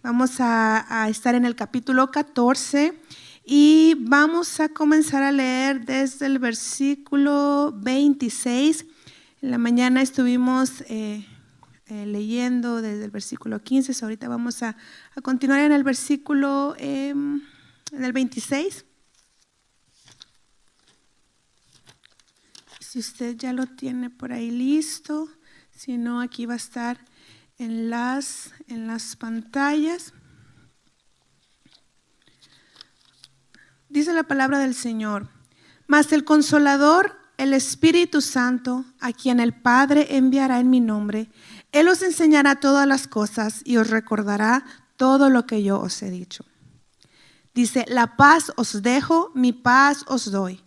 Vamos a estar en el capítulo 14 y vamos a comenzar a leer desde el versículo 26. En la mañana estuvimos leyendo desde el versículo 15, ahorita vamos a continuar en el versículo en el 26. Si usted ya lo tiene por ahí listo, si no, aquí va a estar en las pantallas. Dice la palabra del Señor: mas el Consolador, el Espíritu Santo, a quien el Padre enviará en mi nombre, Él os enseñará todas las cosas y os recordará todo lo que yo os he dicho. Dice: la paz os dejo, mi paz os doy.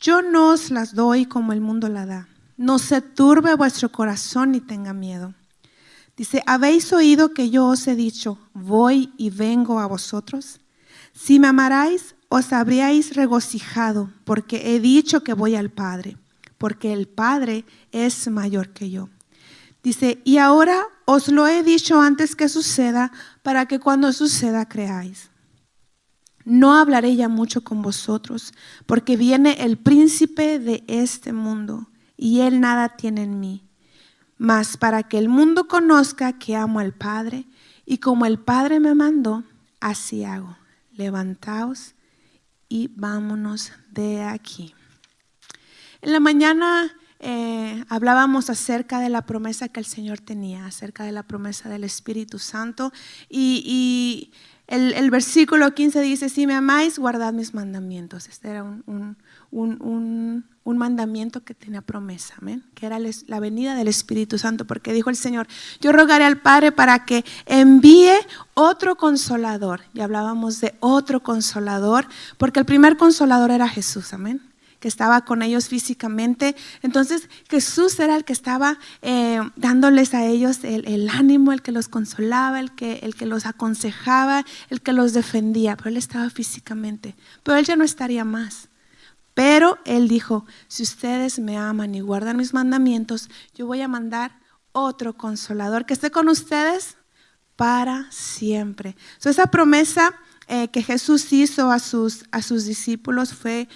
Yo no os las doy como el mundo la da. No se turbe vuestro corazón ni tenga miedo. Dice: habéis oído que yo os he dicho, voy y vengo a vosotros. Si me amarais, os habríais regocijado, porque he dicho que voy al Padre, porque el Padre es mayor que yo. Dice: y ahora os lo he dicho antes que suceda, para que cuando suceda creáis. No hablaré ya mucho con vosotros, porque viene el príncipe de este mundo, y él nada tiene en mí. Mas para que el mundo conozca que amo al Padre, y como el Padre me mandó, así hago. Levantaos y vámonos de aquí. En la mañana hablábamos acerca de la promesa que el Señor tenía, acerca de la promesa del Espíritu Santo, y el versículo 15 dice: si me amáis, guardad mis mandamientos. Este era un mandamiento que tenía promesa, ¿amén? Que era la venida del Espíritu Santo, porque dijo el Señor: yo rogaré al Padre para que envíe otro consolador. Y hablábamos de otro consolador, porque el primer consolador era Jesús, amén, que estaba con ellos físicamente. Entonces Jesús era el que estaba dándoles a ellos el ánimo, el que los consolaba, el que los aconsejaba, el que los defendía, pero Él estaba físicamente, pero Él ya no estaría más. Pero Él dijo: si ustedes me aman y guardan mis mandamientos, yo voy a mandar otro consolador que esté con ustedes para siempre. Esa promesa que Jesús hizo a sus discípulos fue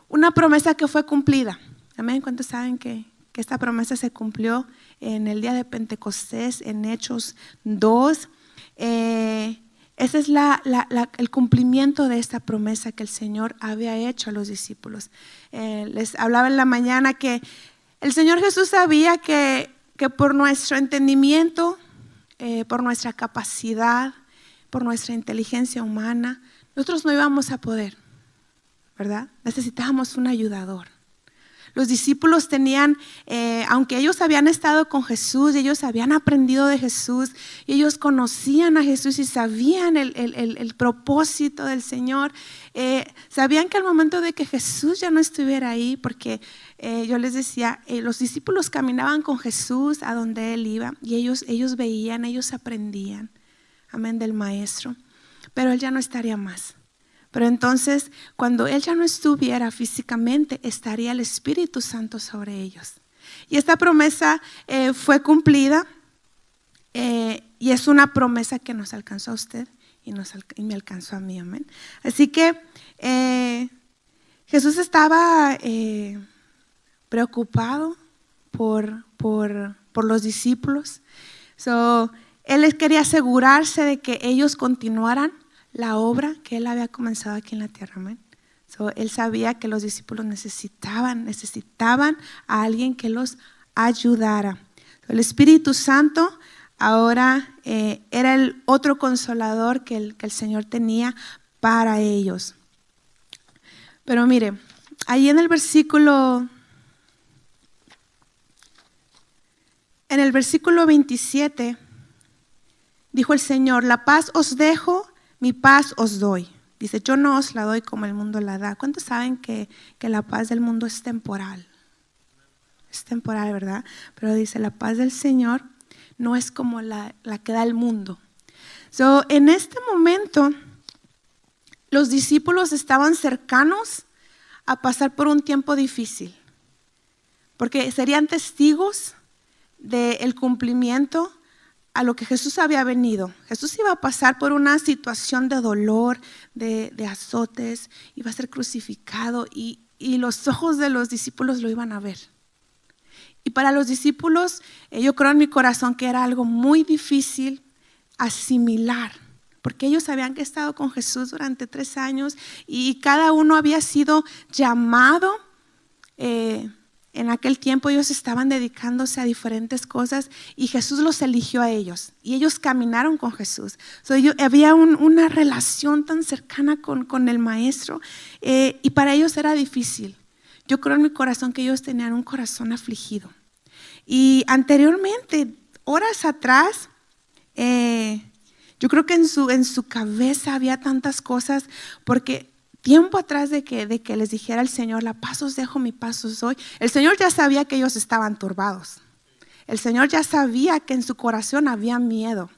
una promesa que fue cumplida. Amén. ¿Cuántos saben que esta promesa se cumplió en el día de Pentecostés, en Hechos 2? Ese es el cumplimiento de esta promesa que el Señor había hecho a los discípulos. Les hablaba en la mañana que el Señor Jesús sabía que por nuestro entendimiento, por nuestra capacidad, por nuestra inteligencia humana, nosotros no íbamos a poder, ¿verdad? Necesitábamos un ayudador. Los discípulos tenían, aunque ellos habían estado con Jesús, ellos habían aprendido de Jesús, y ellos conocían a Jesús y sabían el propósito del Señor, sabían que al momento de que Jesús ya no estuviera ahí, porque yo les decía, los discípulos caminaban con Jesús a donde Él iba, y ellos veían, ellos aprendían, amén, del Maestro, pero Él ya no estaría más. Pero entonces, cuando Él ya no estuviera físicamente, estaría el Espíritu Santo sobre ellos. Y esta promesa fue cumplida, y es una promesa que nos alcanzó a usted y me alcanzó a mí, amén. Así que Jesús estaba preocupado por los discípulos. Él quería asegurarse de que ellos continuaran la obra que Él había comenzado aquí en la tierra, amén. Él sabía que los discípulos necesitaban a alguien que los ayudara. El Espíritu Santo ahora era el otro consolador que el Señor tenía para ellos. Pero mire, ahí en el versículo 27, dijo el Señor: la paz os dejo, mi paz os doy. Dice: yo no os la doy como el mundo la da. ¿Cuántos saben que la paz del mundo es temporal? Es temporal, ¿verdad? Pero dice: la paz del Señor no es como la que da el mundo. En este momento, los discípulos estaban cercanos a pasar por un tiempo difícil, porque serían testigos del cumplimiento a lo que Jesús había venido. Jesús iba a pasar por una situación de dolor, de azotes, iba a ser crucificado y los ojos de los discípulos lo iban a ver. Y para los discípulos, yo creo en mi corazón que era algo muy difícil asimilar, porque ellos habían estado con Jesús durante 3 años y cada uno había sido llamado. En aquel tiempo ellos estaban dedicándose a diferentes cosas y Jesús los eligió a ellos y ellos caminaron con Jesús. Había una relación tan cercana con el maestro y para ellos era difícil. Yo creo en mi corazón que ellos tenían un corazón afligido. Y anteriormente, horas atrás, yo creo que en su cabeza había tantas cosas, porque tiempo atrás de que les dijera el Señor, la paz os dejo, mi paz os doy, el Señor ya sabía que ellos estaban turbados. El Señor ya sabía que en su corazón había miedo.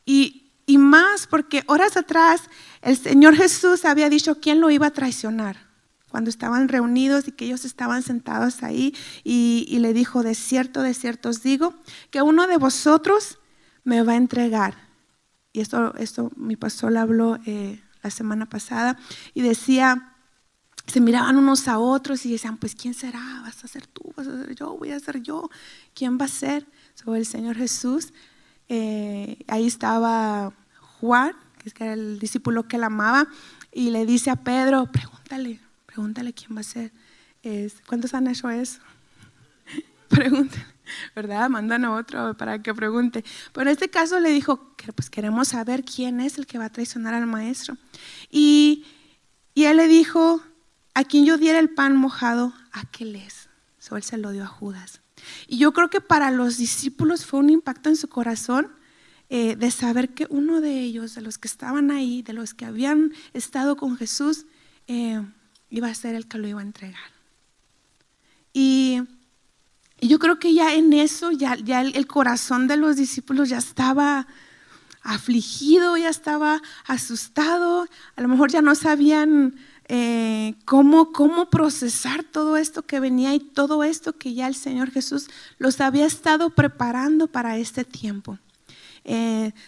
Y más porque horas atrás el Señor Jesús había dicho quién lo iba a traicionar. Cuando estaban reunidos y que ellos estaban sentados ahí y le dijo, de cierto os digo, que uno de vosotros me va a entregar. Y esto mi pastor le habló la semana pasada y decía, se miraban unos a otros y decían, pues ¿quién será? ¿Vas a ser tú? ¿Vas a ser yo? ¿Voy a ser yo? ¿Quién va a ser? El Señor Jesús. Ahí estaba Juan, que era el discípulo que él amaba, y le dice a Pedro, pregúntale quién va a ser. ¿Cuántos han hecho eso? Pregúntale, ¿verdad? Mandan a otro para que pregunte. Pero en este caso le dijo, pues queremos saber quién es el que va a traicionar al maestro. Y él le dijo, a quien yo diera el pan mojado, aquel es. Él se lo dio a Judas. Y yo creo que para los discípulos fue un impacto en su corazón de saber que uno de ellos, de los que estaban ahí, de los que habían estado con Jesús, iba a ser el que lo iba a entregar. Y yo creo que ya en eso, ya el corazón de los discípulos ya estaba afligido, ya estaba asustado, a lo mejor ya no sabían cómo procesar todo esto que venía y todo esto que ya el Señor Jesús los había estado preparando para este tiempo.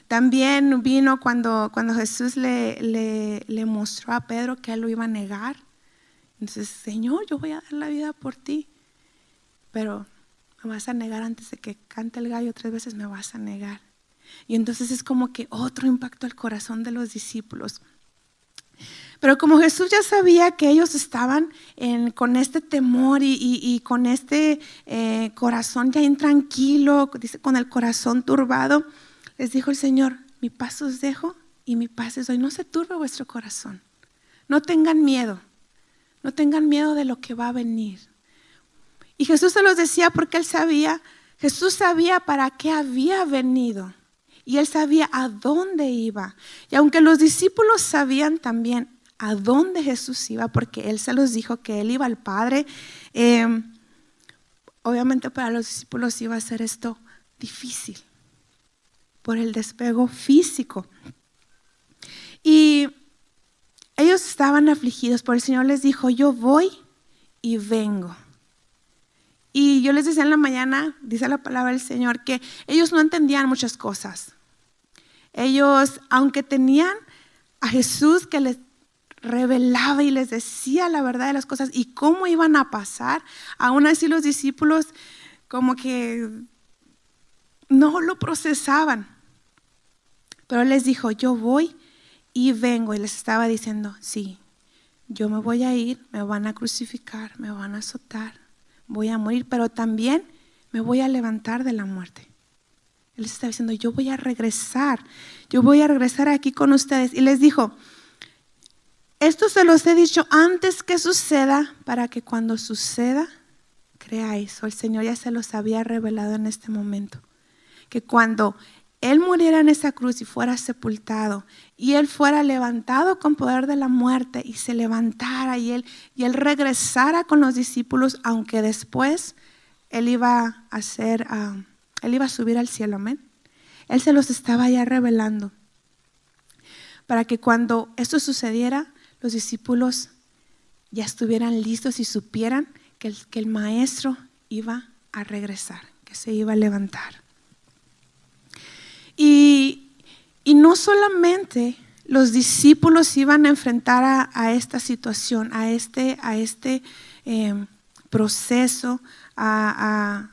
También vino cuando Jesús le mostró a Pedro que él lo iba a negar. Entonces, Señor, yo voy a dar la vida por ti, pero me vas a negar antes de que cante el gallo 3 veces, me vas a negar. Y entonces es como que otro impacto al corazón de los discípulos. Pero como Jesús ya sabía que ellos estaban con este temor y con este corazón ya intranquilo, dice, con el corazón turbado, les dijo el Señor, mi paz os dejo y mi paz os doy. No se turbe vuestro corazón, no tengan miedo de lo que va a venir. Y Jesús se los decía porque Jesús sabía para qué había venido y él sabía a dónde iba. Y aunque los discípulos sabían también a dónde Jesús iba, porque él se los dijo que él iba al Padre, obviamente para los discípulos iba a ser esto difícil por el despego físico. Y ellos estaban afligidos, pero el Señor les dijo, yo voy y vengo. Y yo les decía en la mañana, dice la palabra del Señor, que ellos no entendían muchas cosas. Ellos, aunque tenían a Jesús que les revelaba y les decía la verdad de las cosas y cómo iban a pasar, aún así los discípulos como que no lo procesaban. Pero él les dijo, yo voy y vengo, y les estaba diciendo, sí, yo me voy a ir, me van a crucificar, me van a azotar, voy a morir, pero también me voy a levantar de la muerte. Él les estaba diciendo, yo voy a regresar aquí con ustedes. Y les dijo, esto se los he dicho antes que suceda, para que cuando suceda, creáis. O el Señor ya se los había revelado en este momento, que cuando Él muriera en esa cruz y fuera sepultado, y Él fuera levantado con poder de la muerte, y se levantara, y Él regresara con los discípulos, aunque después Él iba a subir al cielo, amén. Él se los estaba ya revelando, para que cuando esto sucediera, los discípulos ya estuvieran listos y supieran que el maestro iba a regresar, que se iba a levantar. Y no solamente los discípulos iban a enfrentar a esta situación, a este proceso, a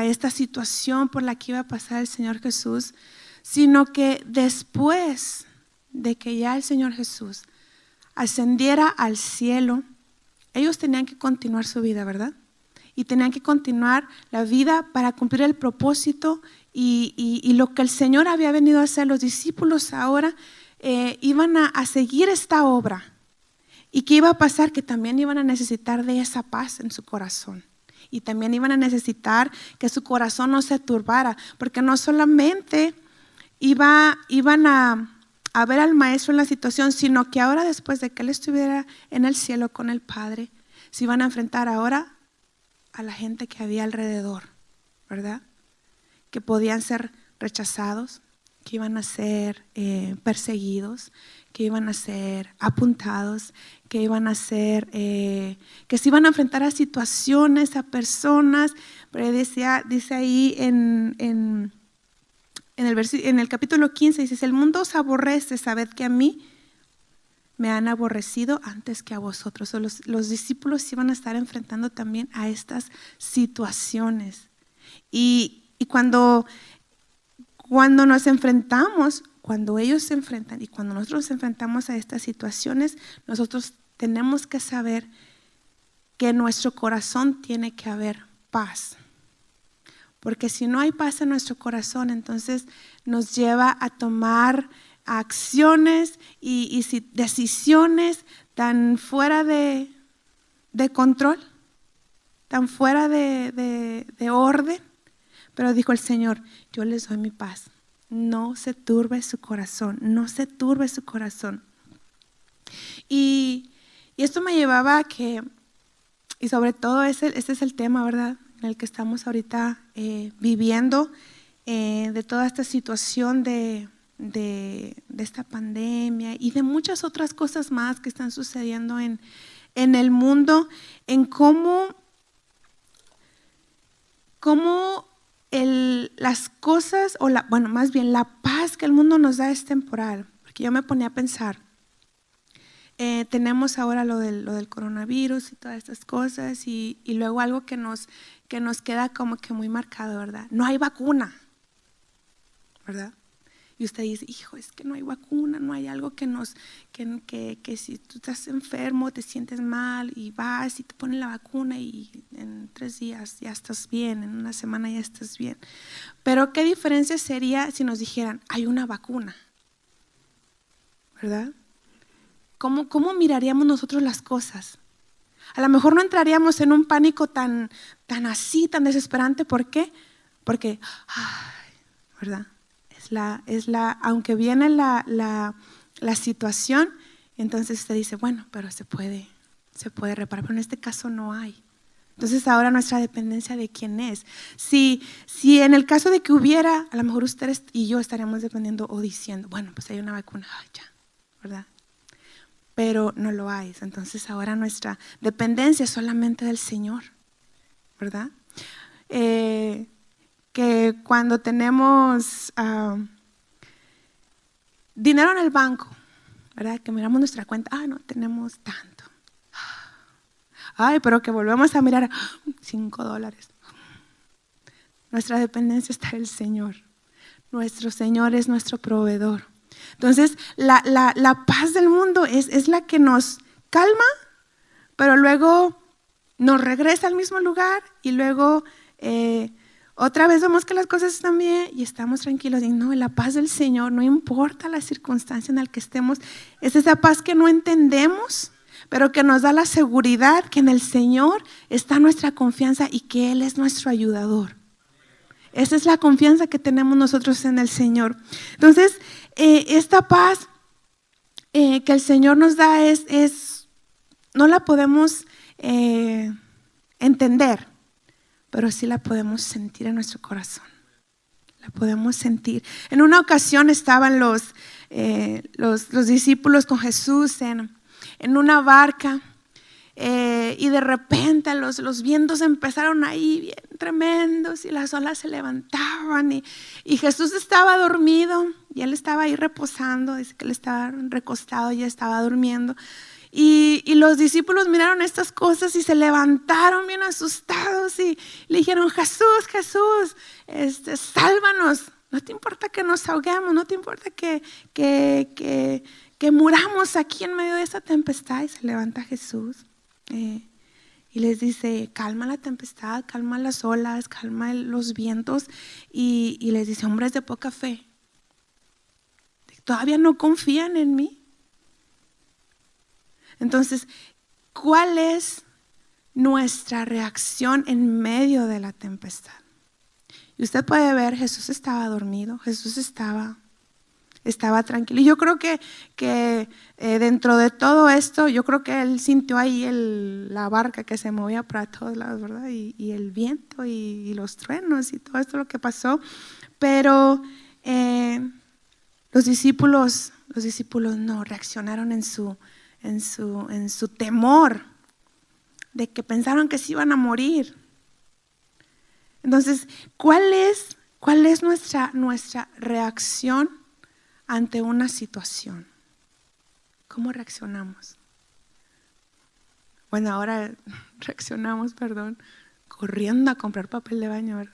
esta situación por la que iba a pasar el Señor Jesús, sino que después de que ya el Señor Jesús ascendiera al cielo, ellos tenían que continuar su vida, ¿verdad? Y tenían que continuar la vida para cumplir el propósito y lo que el Señor había venido a hacer. Los discípulos ahora iban a seguir esta obra. ¿Y qué iba a pasar? Que también iban a necesitar de esa paz en su corazón. Y también iban a necesitar que su corazón no se turbara, porque no solamente iban a ver al maestro en la situación, sino que ahora, después de que él estuviera en el cielo con el Padre, se iban a enfrentar ahora a la gente que había alrededor, ¿verdad? Que podían ser rechazados, que iban a ser perseguidos, que iban a ser apuntados, que iban a ser, que se iban a enfrentar a situaciones, a personas. Pero dice ahí en el capítulo 15, dice: el mundo os aborrece, sabed que a mí me han aborrecido antes que a vosotros. Los discípulos iban a estar enfrentando también a estas situaciones. Y cuando nos enfrentamos, cuando ellos se enfrentan y cuando nosotros nos enfrentamos a estas situaciones, nosotros tenemos que saber que en nuestro corazón tiene que haber paz. Porque si no hay paz en nuestro corazón, entonces nos lleva a tomar acciones y decisiones tan fuera de control, tan fuera de orden. Pero dijo el Señor: yo les doy mi paz. No se turbe su corazón, no se turbe su corazón. Y esto me llevaba a que, y sobre todo este es el tema, ¿verdad?, en el que estamos ahorita viviendo, de toda esta situación de esta pandemia y de muchas otras cosas más que están sucediendo en el mundo, en cómo las cosas, más bien la paz que el mundo nos da es temporal. Porque yo me ponía a pensar, tenemos ahora lo del coronavirus y todas estas cosas, y luego algo que nos queda como que muy marcado, ¿verdad? No hay vacuna, ¿verdad? Y usted dice: hijo, es que no hay vacuna, no hay algo que si tú estás enfermo, te sientes mal y vas y te ponen la vacuna y en 3 días ya estás bien, en una semana ya estás bien. Pero ¿qué diferencia sería si nos dijeran: hay una vacuna? ¿Verdad? ¿Cómo miraríamos nosotros las cosas? A lo mejor no entraríamos en un pánico tan así, tan desesperante. ¿Por qué? Porque, ¿verdad? Aunque viene la situación, entonces usted dice: bueno, pero se puede reparar, pero en este caso no hay. Entonces ahora nuestra dependencia de quién es. Si en el caso de que hubiera, a lo mejor ustedes y yo estaríamos dependiendo o diciendo: bueno, pues hay una vacuna, ya, ¿verdad? Pero no lo hay. Entonces ahora nuestra dependencia es solamente del Señor, ¿verdad? Que cuando tenemos dinero en el banco, ¿verdad?, que miramos nuestra cuenta: no tenemos tanto. Pero que volvemos a mirar: $5. Nuestra dependencia está en el Señor. Nuestro Señor es nuestro proveedor. Entonces la paz del mundo es la que nos calma, pero luego nos regresa al mismo lugar y luego otra vez vemos que las cosas están bien y estamos tranquilos. Y no, la paz del Señor, no importa la circunstancia en la que estemos, es esa paz que no entendemos, pero que nos da la seguridad que en el Señor está nuestra confianza y que Él es nuestro ayudador. Esa es la confianza que tenemos nosotros en el Señor. Entonces, esta paz que el Señor nos da no la podemos entender, pero sí la podemos sentir en nuestro corazón. La podemos sentir. En una ocasión estaban los discípulos con Jesús en una barca, y de repente los vientos empezaron ahí bien tremendos y las olas se levantaban y Jesús estaba dormido y él estaba ahí reposando, dice que él estaba recostado y estaba durmiendo. Y los discípulos miraron estas cosas y se levantaron bien asustados y le dijeron: Jesús, Jesús, sálvanos, no te importa que nos ahoguemos, no te importa que muramos aquí en medio de esta tempestad. Y se levanta Jesús y les dice: calma la tempestad, calma las olas, calma los vientos, y les dice: hombres de poca fe, ¿todavía no confían en mí? Entonces, ¿cuál es nuestra reacción en medio de la tempestad? Y usted puede ver, Jesús estaba dormido, Jesús estaba tranquilo. Y yo creo que dentro de todo esto, yo creo que él sintió ahí la barca que se movía para todos lados, ¿verdad? Y el viento y los truenos y todo esto lo que pasó. Pero los discípulos no reaccionaron en su temor de que pensaron que se iban a morir. Entonces, ¿cuál es nuestra reacción ante una situación? ¿Cómo reaccionamos? Bueno, ahora reaccionamos, corriendo a comprar papel de baño, ¿verdad?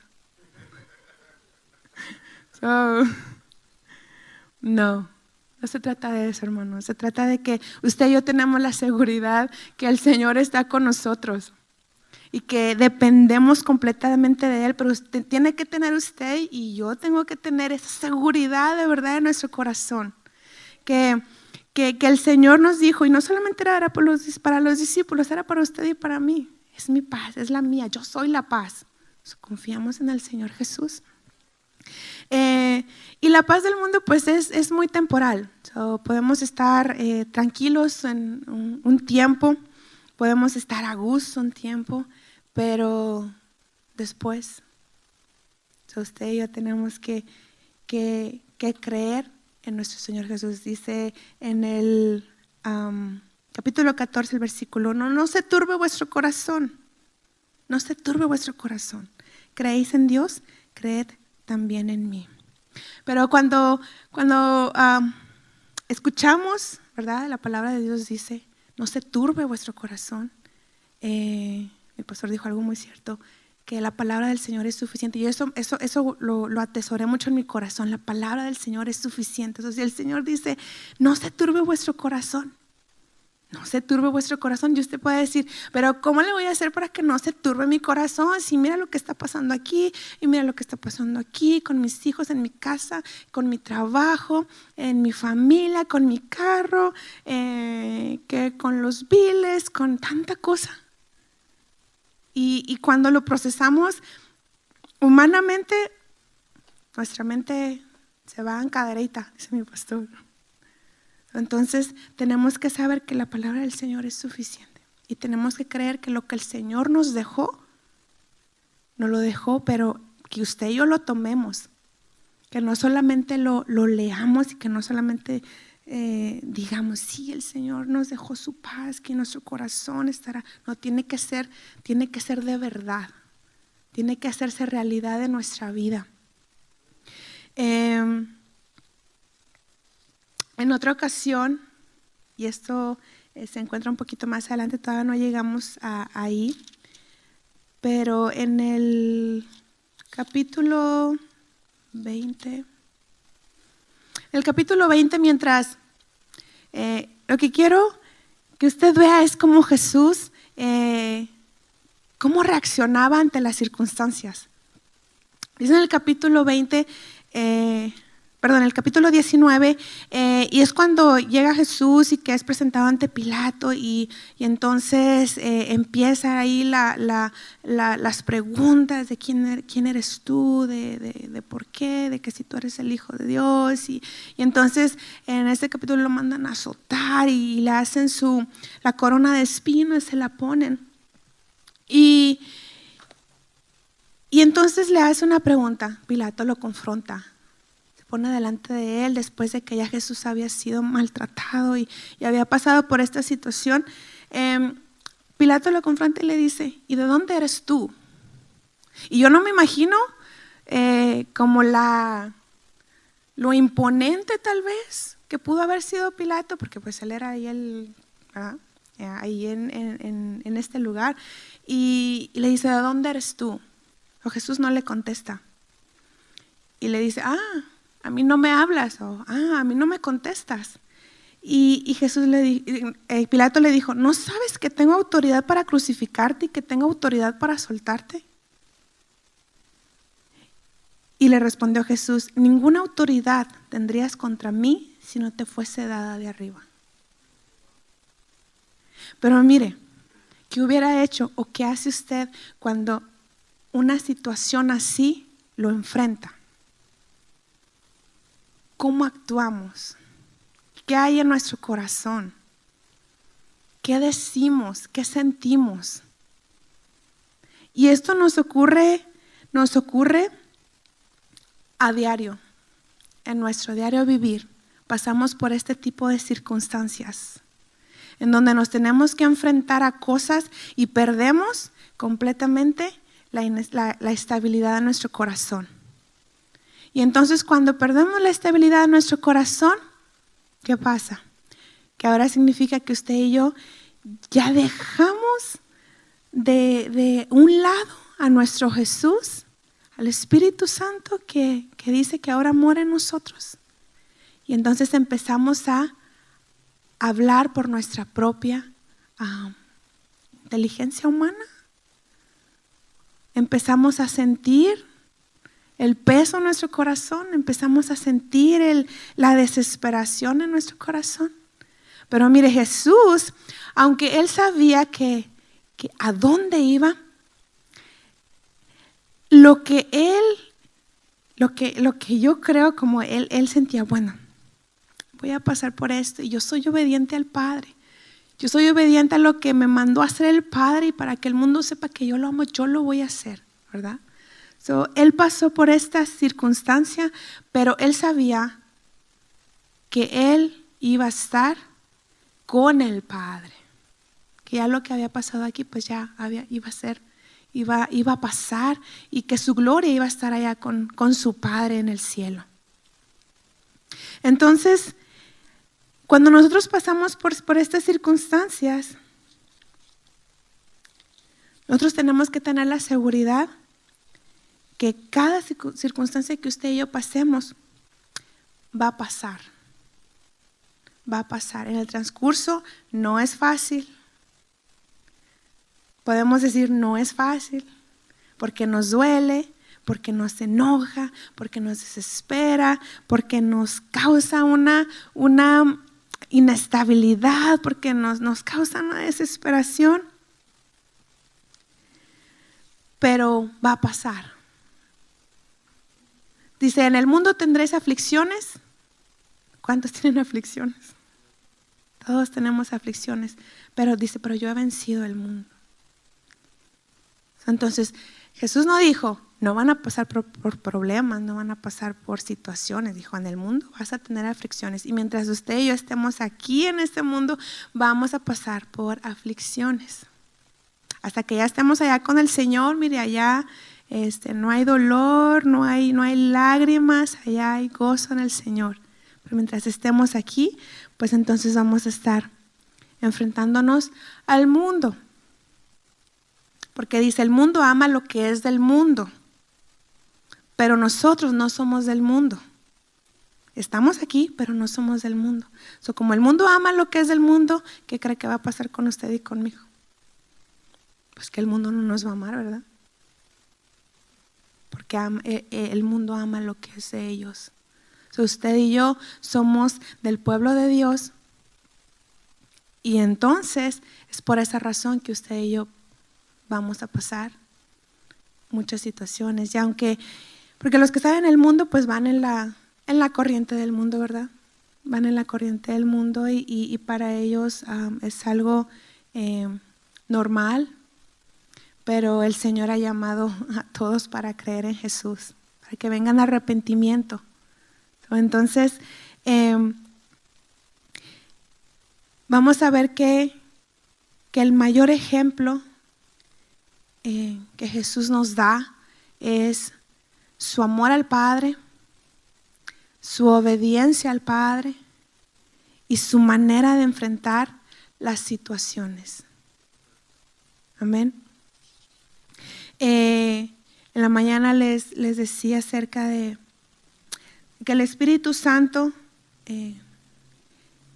No se trata de eso, hermano. Se trata de que usted y yo tenemos la seguridad que el Señor está con nosotros y que dependemos completamente de Él. Pero usted tiene que tener, usted y yo tengo que tener esa seguridad de verdad en nuestro corazón. Que el Señor nos dijo, y no solamente era para los discípulos, era para usted y para mí. Es mi paz, es la mía, yo soy la paz. Confiamos en el Señor Jesús. Y la paz del mundo pues es muy temporal. Podemos estar tranquilos en un tiempo, podemos estar a gusto un tiempo, pero después usted y yo tenemos que creer en nuestro Señor Jesús. Dice en el capítulo 14, el versículo 1: no se turbe vuestro corazón, no se turbe vuestro corazón. ¿Creéis en Dios? Creed también en mí. Pero cuando escuchamos, ¿verdad? La palabra de Dios dice: no se turbe vuestro corazón. El pastor dijo algo muy cierto, que la palabra del Señor es suficiente. Y eso lo atesoré mucho en mi corazón. La palabra del Señor es suficiente. Entonces el Señor dice: no se turbe vuestro corazón. No se turbe vuestro corazón. Y usted puede decir: pero ¿cómo le voy a hacer para que no se turbe mi corazón? Si mira lo que está pasando aquí, y mira lo que está pasando aquí, con mis hijos, en mi casa, con mi trabajo, en mi familia, con mi carro, que con los biles, con tanta cosa. Y cuando lo procesamos humanamente, nuestra mente se va en cadereita, dice mi pastor. Entonces tenemos que saber que la palabra del Señor es suficiente y tenemos que creer que lo que el Señor nos dejó, nos lo dejó, pero que usted y yo lo tomemos, que no solamente lo leamos y que no solamente digamos: sí, el Señor nos dejó su paz, que nuestro corazón estará. No, tiene que ser de verdad, tiene que hacerse realidad en nuestra vida. En otra ocasión, y esto se encuentra un poquito más adelante, todavía no llegamos ahí, pero en el capítulo 20, mientras lo que quiero que usted vea es cómo Jesús, cómo reaccionaba ante las circunstancias. Dice en el capítulo 20, el capítulo 19, y es cuando llega Jesús y que es presentado ante Pilato, y entonces empieza ahí las preguntas de quién eres tú, de por qué, de que si tú eres el Hijo de Dios, y entonces en este capítulo lo mandan a azotar y le hacen la corona de espinas, se la ponen, y entonces le hace una pregunta. Pilato lo confronta, pone delante de él después de que ya Jesús había sido maltratado y había pasado por esta situación. Pilato lo confronta y le dice: ¿y de dónde eres tú? Y yo no me imagino como la lo imponente tal vez que pudo haber sido Pilato, porque pues él era ahí ahí en este lugar, y le dice, ¿de dónde eres tú? O Jesús no le contesta. Y le dice, a mí no me hablas, o a mí no me contestas. Y Pilato le dijo, ¿no sabes que tengo autoridad para crucificarte y que tengo autoridad para soltarte? Y le respondió Jesús, ninguna autoridad tendrías contra mí si no te fuese dada de arriba. Pero mire, ¿qué hubiera hecho o qué hace usted cuando una situación así lo enfrenta? ¿Cómo actuamos? ¿Qué hay en nuestro corazón? ¿Qué decimos? ¿Qué sentimos? Y esto nos ocurre a diario, en nuestro diario vivir. Pasamos por este tipo de circunstancias, en donde nos tenemos que enfrentar a cosas y perdemos completamente la estabilidad de nuestro corazón. Y entonces cuando perdemos la estabilidad de nuestro corazón, ¿qué pasa? Que ahora significa que usted y yo ya dejamos de un lado a nuestro Jesús, al Espíritu Santo que dice que ahora mora en nosotros. Y entonces empezamos a hablar por nuestra propia inteligencia humana. Empezamos a sentir el peso en nuestro corazón, empezamos a sentir la desesperación en nuestro corazón. Pero mire, Jesús, aunque Él sabía que a dónde iba, lo que yo creo como Él sentía, bueno, voy a pasar por esto y yo soy obediente al Padre. Yo soy obediente a lo que me mandó a hacer el Padre y para que el mundo sepa que yo lo amo, yo lo voy a hacer, ¿verdad? Él pasó por esta circunstancia, pero Él sabía que Él iba a estar con el Padre. Que ya lo que había pasado aquí, pues ya iba a pasar y que su gloria iba a estar allá con su Padre en el cielo. Entonces, cuando nosotros pasamos por estas circunstancias, nosotros tenemos que tener la seguridad que cada circunstancia que usted y yo pasemos va a pasar. Va a pasar. En el transcurso no es fácil. Podemos decir no es fácil porque nos duele, porque nos enoja, porque nos desespera, porque nos causa una inestabilidad, porque nos causa una desesperación. Pero va a pasar. Dice, en el mundo tendréis aflicciones. ¿Cuántos tienen aflicciones? Todos tenemos aflicciones. Pero dice, pero yo he vencido el mundo. Entonces, Jesús no dijo, no van a pasar por problemas, no van a pasar por situaciones. Dijo, en el mundo vas a tener aflicciones. Y mientras usted y yo estemos aquí en este mundo, vamos a pasar por aflicciones. Hasta que ya estemos allá con el Señor, mire, allá no hay dolor, no hay lágrimas, allá hay gozo en el Señor. Pero mientras estemos aquí, pues entonces vamos a estar enfrentándonos al mundo. Porque dice, el mundo ama lo que es del mundo, pero nosotros no somos del mundo. Estamos aquí, pero no somos del mundo. Como el mundo ama lo que es del mundo, ¿qué cree que va a pasar con usted y conmigo? Pues que el mundo no nos va a amar, ¿verdad? Porque el mundo ama lo que es de ellos. Usted y yo somos del pueblo de Dios y entonces es por esa razón que usted y yo vamos a pasar muchas situaciones. Porque los que están en el mundo pues van en la corriente del mundo, ¿verdad? Van en la corriente del mundo y para ellos es algo normal. Pero el Señor ha llamado a todos para creer en Jesús, para que vengan a arrepentimiento. Entonces, vamos a ver que el mayor ejemplo que Jesús nos da es su amor al Padre, su obediencia al Padre y su manera de enfrentar las situaciones. Amén. En la mañana les decía acerca de que el Espíritu Santo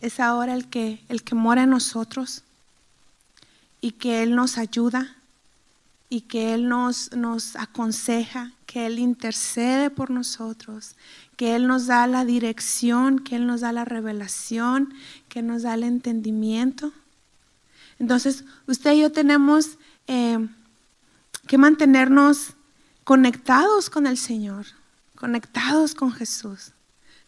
es ahora el que mora en nosotros y que Él nos ayuda y que Él nos aconseja, que Él intercede por nosotros, que Él nos da la dirección, que Él nos da la revelación, que nos da el entendimiento. Entonces, usted y yo tenemos que mantenernos conectados con el Señor, conectados con Jesús,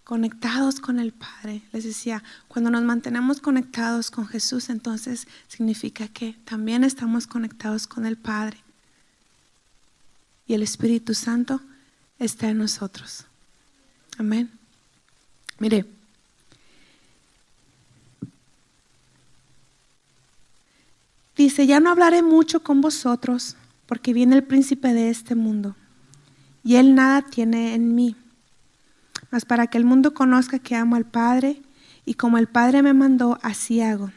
conectados con el Padre. Les decía, cuando nos mantenemos conectados con Jesús, entonces significa que también estamos conectados con el Padre. Y el Espíritu Santo está en nosotros. Amén. Mire, dice, ya no hablaré mucho con vosotros, porque viene el príncipe de este mundo, y él nada tiene en mí. Mas para que el mundo conozca que amo al Padre, y como el Padre me mandó, así hago.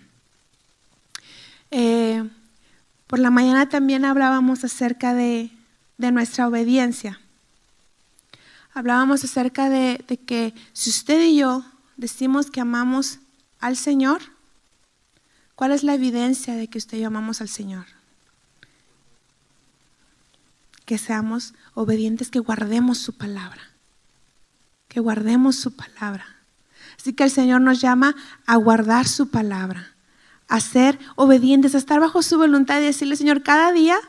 Por la mañana también hablábamos acerca de nuestra obediencia. Hablábamos acerca de que si usted y yo decimos que amamos al Señor, ¿cuál es la evidencia de que usted y yo amamos al Señor? Que seamos obedientes, que guardemos su palabra. Que guardemos su palabra. Así que el Señor nos llama a guardar su palabra, a ser obedientes, a estar bajo su voluntad y decirle, Señor, cada día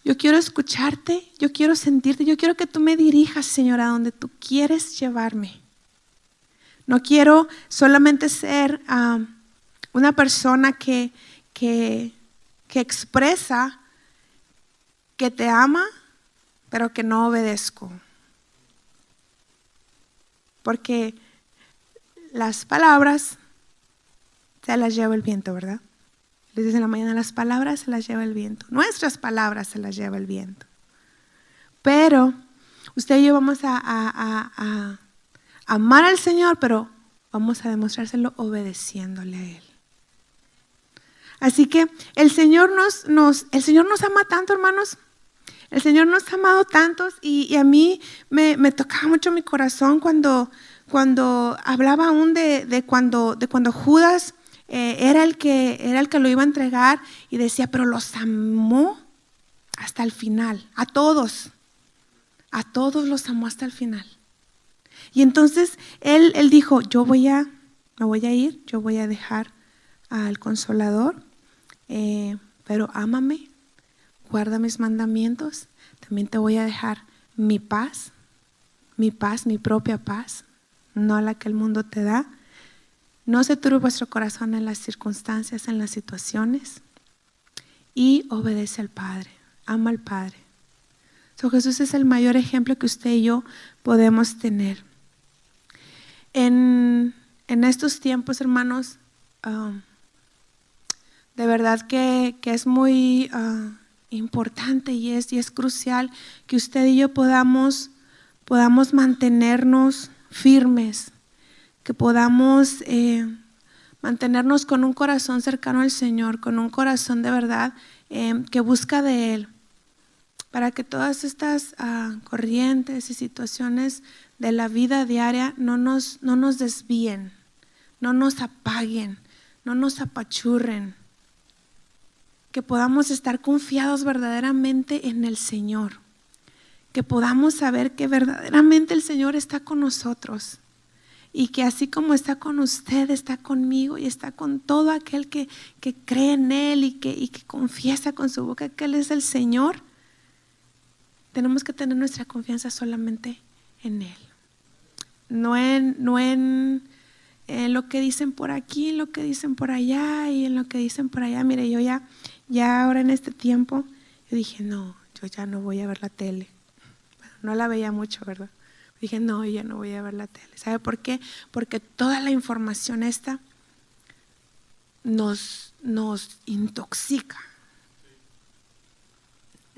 yo quiero escucharte, yo quiero sentirte, yo quiero que tú me dirijas, Señor, a donde tú quieres llevarme. No quiero solamente ser una persona que expresa que te ama, pero que no obedezco. Porque las palabras se las lleva el viento, ¿verdad? Les dicen en la mañana, las palabras se las lleva el viento. Nuestras palabras se las lleva el viento. Pero usted y yo vamos a amar al Señor, pero vamos a demostrárselo obedeciéndole a Él. Así que el Señor nos ama tanto, hermanos. El Señor nos ha amado tantos y a mí me tocaba mucho mi corazón cuando hablaba aún de cuando Judas era el que lo iba a entregar y decía, pero los amó hasta el final, a todos los amó hasta el final. Y entonces él dijo, me voy a ir, yo voy a dejar al Consolador, pero ámame, guarda mis mandamientos, también te voy a dejar mi paz, mi propia paz, no la que el mundo te da. No se turbe vuestro corazón en las circunstancias, en las situaciones, y obedece al Padre, ama al Padre. Jesús es el mayor ejemplo que usted y yo podemos tener. En estos tiempos, hermanos, de verdad que es muy importante y es crucial que usted y yo podamos mantenernos firmes, que podamos mantenernos con un corazón cercano al Señor, con un corazón de verdad que busca de Él, para que todas estas corrientes y situaciones de la vida diaria no nos desvíen, no nos apaguen, no nos apachurren, que podamos estar confiados verdaderamente en el Señor, que podamos saber que verdaderamente el Señor está con nosotros y que así como está con usted, está conmigo y está con todo aquel que cree en Él y que confiesa con su boca que Él es el Señor. Tenemos que tener nuestra confianza solamente en Él, no en lo que dicen por aquí, lo que dicen por allá y en lo que dicen por allá. Mire, yo ya ahora en este tiempo, yo dije, no, yo ya no voy a ver la tele. Bueno, no la veía mucho, ¿verdad? Dije, no, yo ya no voy a ver la tele. ¿Sabe por qué? Porque toda la información esta nos intoxica.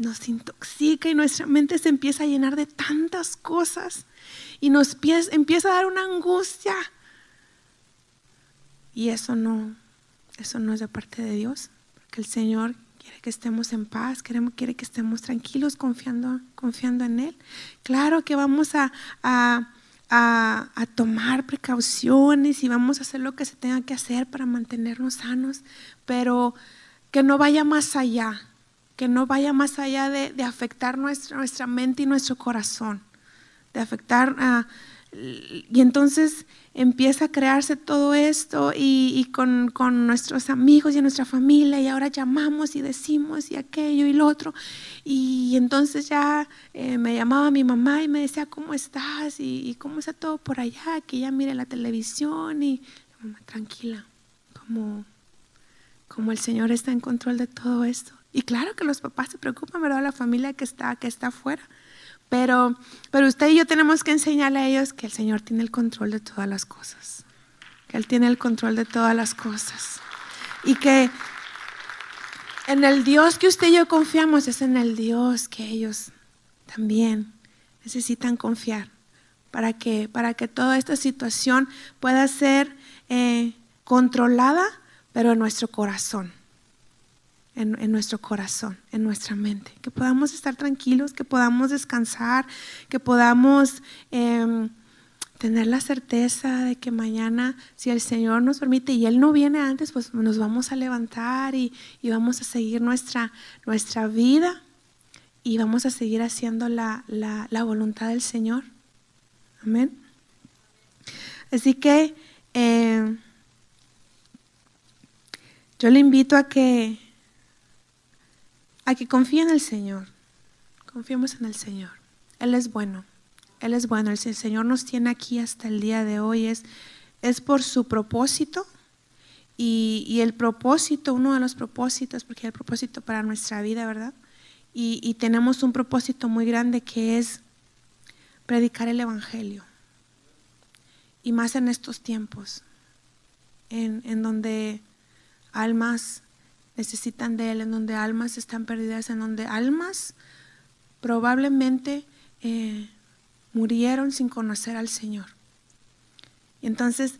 nos intoxica y nuestra mente se empieza a llenar de tantas cosas y nos empieza a dar una angustia. Y eso no es de parte de Dios, porque el Señor quiere que estemos en paz, quiere que estemos tranquilos confiando en Él. Claro que vamos a tomar precauciones y vamos a hacer lo que se tenga que hacer para mantenernos sanos, pero que no vaya más allá, de afectar nuestra mente y nuestro corazón, de afectar y entonces empieza a crearse todo esto y con nuestros amigos y nuestra familia, y ahora llamamos y decimos y aquello y lo otro, y entonces ya me llamaba mi mamá y me decía ¿cómo estás? Y cómo está todo por allá, que ella mire la televisión, y mamá, tranquila, como el Señor está en control de todo esto. Y claro que los papás se preocupan, ¿verdad? La familia que está afuera. Pero usted y yo tenemos que enseñarle a ellos que el Señor tiene el control de todas las cosas. Que Él tiene el control de todas las cosas. Y que en el Dios que usted y yo confiamos es en el Dios que ellos también necesitan confiar. Para que toda esta situación pueda ser controlada, pero en nuestro corazón. En nuestro corazón, en nuestra mente, que podamos estar tranquilos, que podamos descansar, que podamos tener la certeza de que mañana, si el Señor nos permite y Él no viene antes, pues nos vamos a levantar y vamos a seguir nuestra vida y vamos a seguir haciendo la voluntad del Señor. Amén. Así que yo le invito a que confíe en el Señor. Confiemos en el Señor. Él es bueno. Él es bueno. El Señor nos tiene aquí hasta el día de hoy. Es por su propósito. Y el propósito, uno de los propósitos, porque hay el propósito para nuestra vida, ¿verdad? Y tenemos un propósito muy grande que es predicar el Evangelio. Y más en estos tiempos, en donde almas necesitan de Él, en donde almas están perdidas, en donde almas probablemente murieron sin conocer al Señor. Y entonces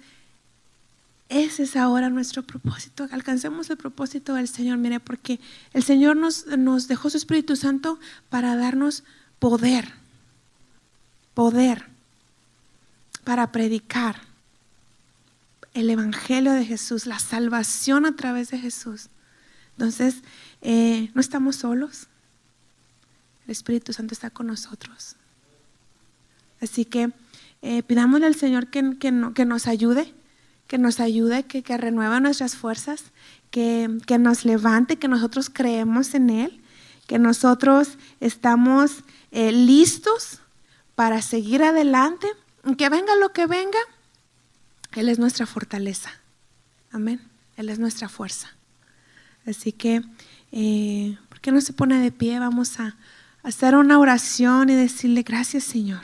ese es ahora nuestro propósito. Alcancemos el propósito del Señor, mire, porque el Señor nos dejó su Espíritu Santo para darnos poder para predicar el Evangelio de Jesús, la salvación a través de Jesús. Entonces, no estamos solos. El Espíritu Santo está con nosotros. Así que pidámosle al Señor que nos ayude, que renueve nuestras fuerzas, que nos levante, que nosotros creemos en Él, que nosotros estamos listos para seguir adelante. Que venga lo que venga, Él es nuestra fortaleza. Amén. Él es nuestra fuerza. Así que, ¿por qué no se pone de pie? Vamos a hacer una oración y decirle gracias, Señor.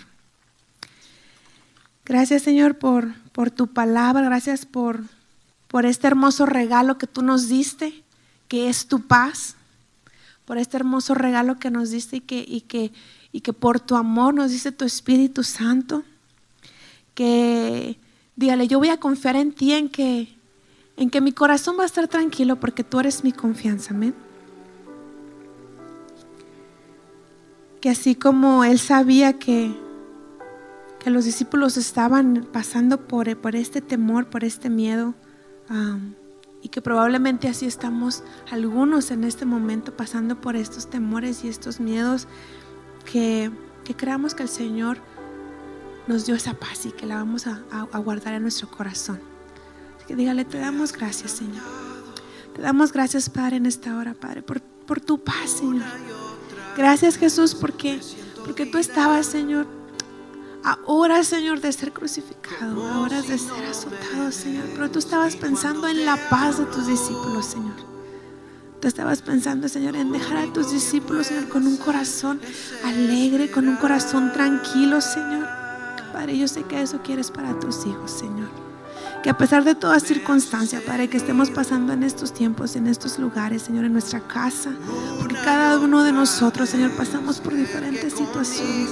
Gracias, Señor, por tu palabra. Gracias por este hermoso regalo que tú nos diste, que es tu paz. Por este hermoso regalo que nos diste y que por tu amor nos diste tu Espíritu Santo. Que, dígale, yo voy a confiar en ti, en que mi corazón va a estar tranquilo porque tú eres mi confianza. Amén. Que así como Él sabía que los discípulos estaban pasando por este temor, por este miedo, y que probablemente así estamos algunos en este momento pasando por estos temores y estos miedos, que creamos que el Señor nos dio esa paz y que la vamos a guardar en nuestro corazón. Así que dígale, te damos gracias, Señor. Te damos gracias, Padre, en esta hora, Padre, por tu paz, Señor. Gracias, Jesús, porque tú estabas, Señor, a horas, Señor, de ser crucificado, a horas de ser azotado, Señor. Pero tú estabas pensando en la paz de tus discípulos, Señor. Tú estabas pensando, Señor, en dejar a tus discípulos, Señor, con un corazón alegre, con un corazón tranquilo, Señor. Padre, yo sé que eso quieres para tus hijos, Señor. que a pesar de toda circunstancia, Padre, que estemos pasando en estos tiempos, en estos lugares, Señor, en nuestra casa, porque cada uno de nosotros, Señor, pasamos por diferentes situaciones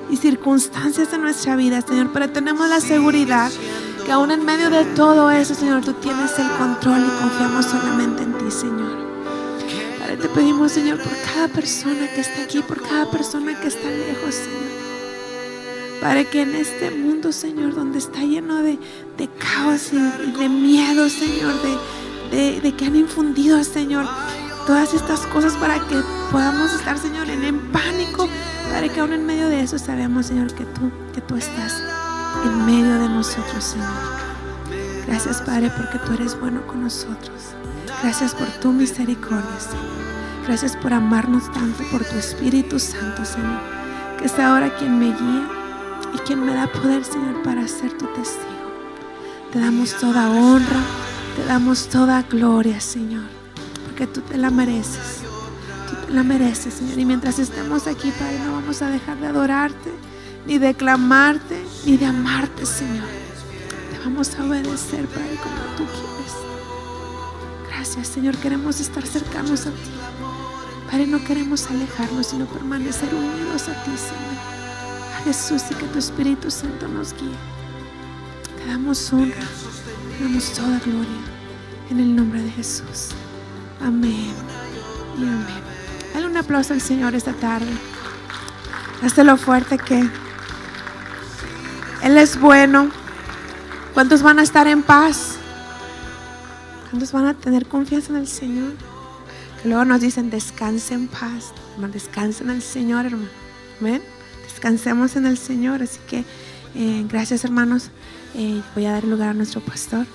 y circunstancias en nuestra vida, Señor, pero tenemos la seguridad que aún en medio de todo eso, Señor, tú tienes el control y confiamos solamente en ti, Señor. Padre, te pedimos, Señor, por cada persona que está aquí, por cada persona que está lejos, Señor. Padre, que en este mundo, Señor, donde está lleno de caos y de miedo, Señor, de que han infundido, Señor, todas estas cosas para que podamos estar, Señor, en pánico. Padre, que aún en medio de eso sabemos, Señor, que tú estás en medio de nosotros, Señor. Gracias, Padre, porque tú eres bueno con nosotros. Gracias por tu misericordia, Señor. Gracias por amarnos tanto, por tu Espíritu Santo, Señor, que es ahora quien me guía y quien me da poder, Señor, para ser tu testigo. Te damos toda honra, te damos toda gloria, Señor, porque tú te la mereces. Tú te la mereces, Señor. Y mientras estemos aquí, Padre, no vamos a dejar de adorarte, ni de clamarte, ni de amarte, Señor. Te vamos a obedecer, Padre, como tú quieres. Gracias, Señor. Queremos estar cercanos a ti. Padre, no queremos alejarnos, sino permanecer unidos a ti, Señor. Jesús, y que tu Espíritu Santo nos guíe. Te damos honra, te damos toda gloria en el nombre de Jesús. Amén y amén. Dale un aplauso al Señor esta tarde. Dáselo fuerte que Él es bueno. ¿Cuántos van a estar en paz? ¿Cuántos van a tener confianza en el Señor? Que luego nos dicen descansen en paz. Hermano, descansen en el Señor, hermano. Amén. Descansemos en el Señor. Así que gracias, hermanos. Voy a dar lugar a nuestro pastor.